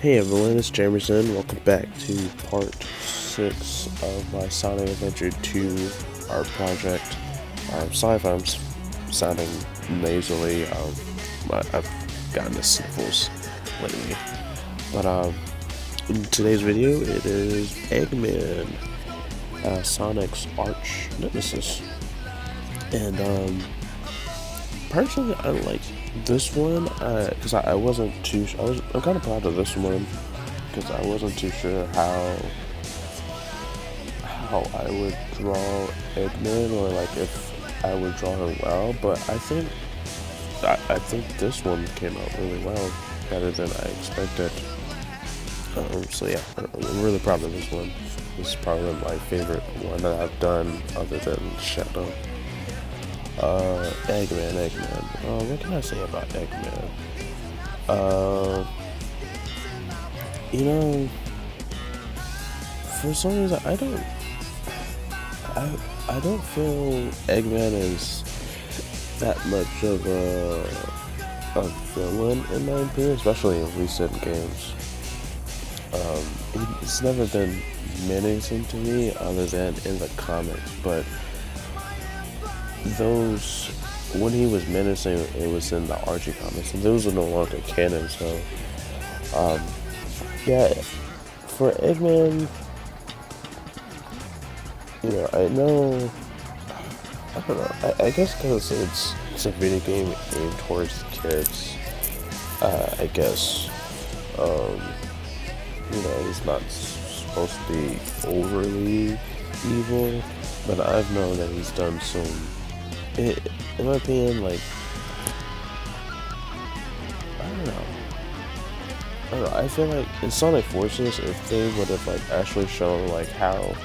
Hey everyone, it's Jamerson. Welcome back to part 6 of my Sonic Adventure 2 art project. Sorry if I'm sounding nasally. I've gotten the sniffles lately. But in today's video, it is Eggman, Sonic's Arch Nemesis. And personally, I like this one because I wasn't too. I'm kind of proud of this one because I wasn't too sure how I would draw Eggman, or like if I would draw him well. But I think this one came out really well, better than I expected. So yeah, I'm really proud of this one. This is probably my favorite one that I've done, other than Shadow. Eggman. What can I say about Eggman? For some reason, I don't feel Eggman is that much of a villain in my opinion, especially in recent games. It's never been menacing to me, other than in the comics, but those, when he was menacing, it was in the Archie comics, and those are no longer canon. So yeah, for Eggman, I don't know, I guess because it's a video game aimed towards kids, I guess he's not supposed to be overly evil, but I've known that he's done some, in my opinion, like, I don't know, I feel like in Sonic Forces, if they would have like actually shown like how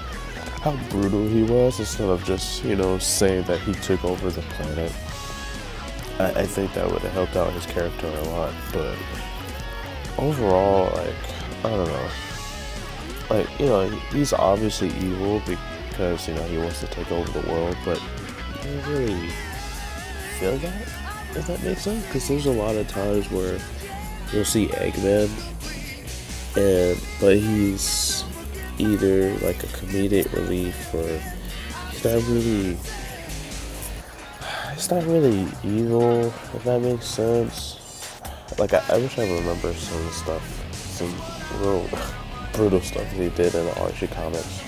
brutal he was, instead of just, saying that he took over the planet, I think that would have helped out his character a lot. But overall, like, I don't know, like, he's obviously evil because, he wants to take over the world, but I don't really feel that, if that makes sense, because there's a lot of times where you'll see Eggman, but he's either like a comedic relief, or he's not really evil, if that makes sense. Like, I wish I remember some real brutal stuff he did in the Archie comics,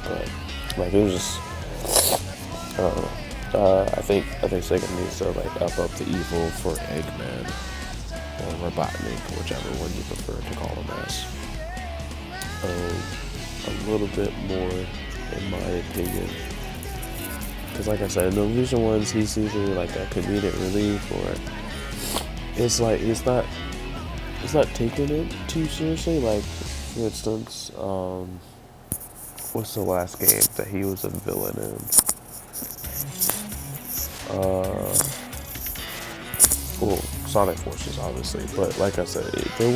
but like, it was just, I don't know. I think Sega needs to like up the evil for Eggman, or Robotnik, whichever one you prefer to call him as. A little bit more, in my opinion, because like I said, in the recent ones, he's either like a comedic relief, or it's like he's not taking it too seriously. Like, for instance, what's the last game that he was a villain in? Well, Sonic Forces, obviously, but like I said, they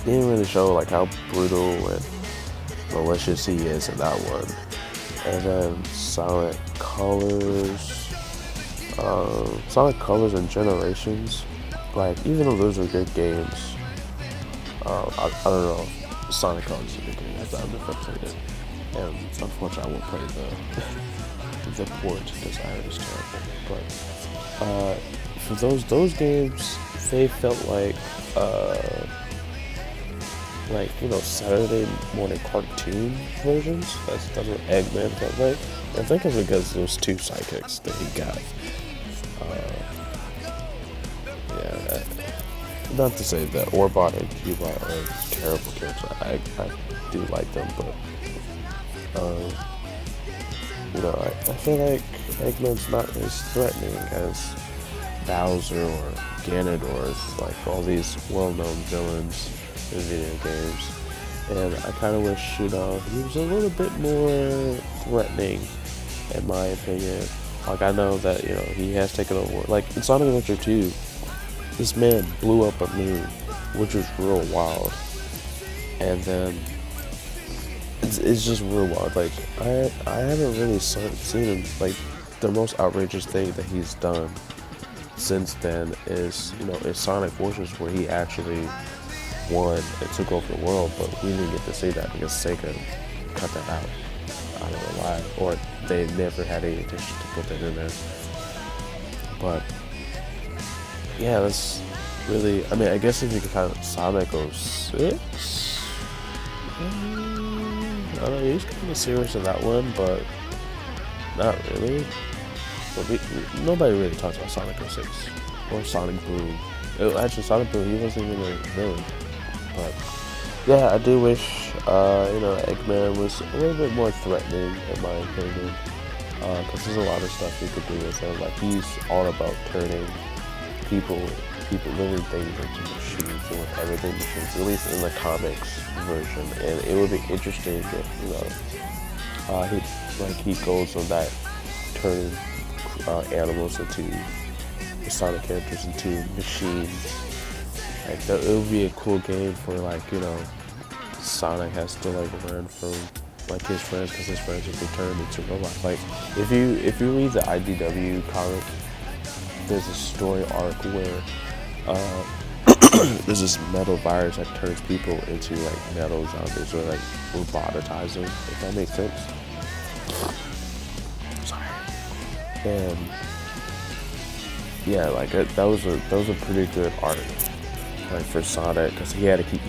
didn't really show like how brutal and malicious he is in that one. And then Sonic Colors and Generations, like, even though those are good games, I don't know, Sonic Colors is a good game. I've never played it, and unfortunately I won't play the port because I heard it's terrible. But for those games, they felt like Saturday morning cartoon versions. That's what Eggman felt like. I think it's because those two sidekicks that he got. Not to say that Orbot and Cubot are terrible characters. I do like them, but I feel like Eggman's not as threatening as Bowser or Ganondorf, like all these well-known villains in video games. And I kind of wish, he was a little bit more threatening, in my opinion. Like, I know that, he has taken over. Like, in Sonic Adventure 2, this man blew up a moon, which was real wild. And then, it's just real wild. Like, I haven't really seen him, like, the most outrageous thing that he's done since then is, is Sonic Forces, where he actually won and took over the world, but we didn't get to see that because Sega cut that out. I don't know why, or they never had any intention to put that in there. But yeah, that's really, I mean, I guess if you could count Sonic 06, I don't know, he's kind of serious in that one, but not really. But nobody really talks about Sonic 06 or Sonic Boom. Actually, Sonic Boom, he wasn't even a villain. But yeah, I do wish, Eggman was a little bit more threatening, in my opinion. Because there's a lot of stuff you could do with him. Like, he's all about turning people, living things into machines, and with everything machines, at least in the comics version. And it would be interesting if, he goes on that, turning animals into the Sonic characters into machines. Like, it would be a cool game for, Sonic has to, learn from, his friends, because his friends have been turned into robots. Like, if you read the IDW comic, there's a story arc where, there's this metal virus that turns people into, metal zombies, or, robotize them, if that makes sense. Sorry. And, yeah, that was a pretty good arc. For Sonic, because he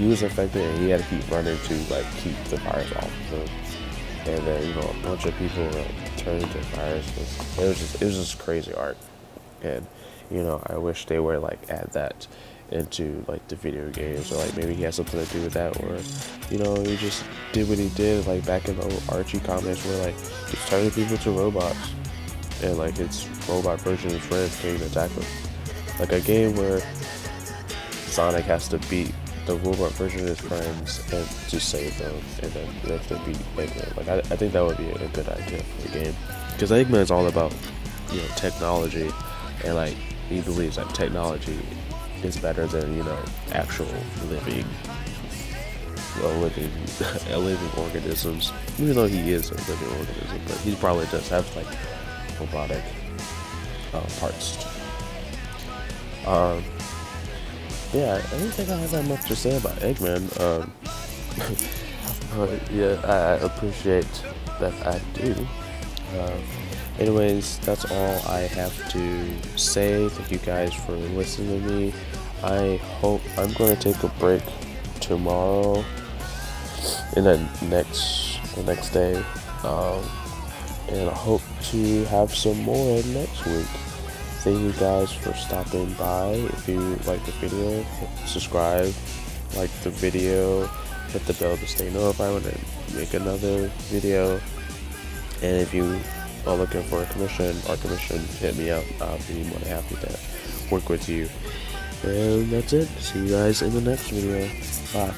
was infected and he had to keep running to keep the virus off of him. And then a bunch of people turned into viruses. It was just crazy art. And I wish they were add that into the video games, or maybe he had something to do with that, or he just did what he did back in the old Archie comics, where he's turning people to robots, and its robot version of his friends came to attack him. A game where Sonic has to beat the robot version of his friends and to save them, and then they have to beat Eggman. I think that would be a good idea for the game, because Eggman is all about technology, and he believes that technology is better than actual living organisms. Even though he is a living organism, but he probably does have robotic parts. Yeah, I don't think I have that much to say about Eggman. But yeah, I appreciate that I do. Anyways, that's all I have to say. Thank you guys for listening to me. I hope I'm going to take a break tomorrow and then the next day. And I hope to have some more next week. Thank you guys for stopping by. If you like the video, subscribe, like the video, hit the bell to stay notified when I make another video. And if you are looking for a commission, hit me up. I'll be more than happy to work with you. And that's it. See you guys in the next video. Bye.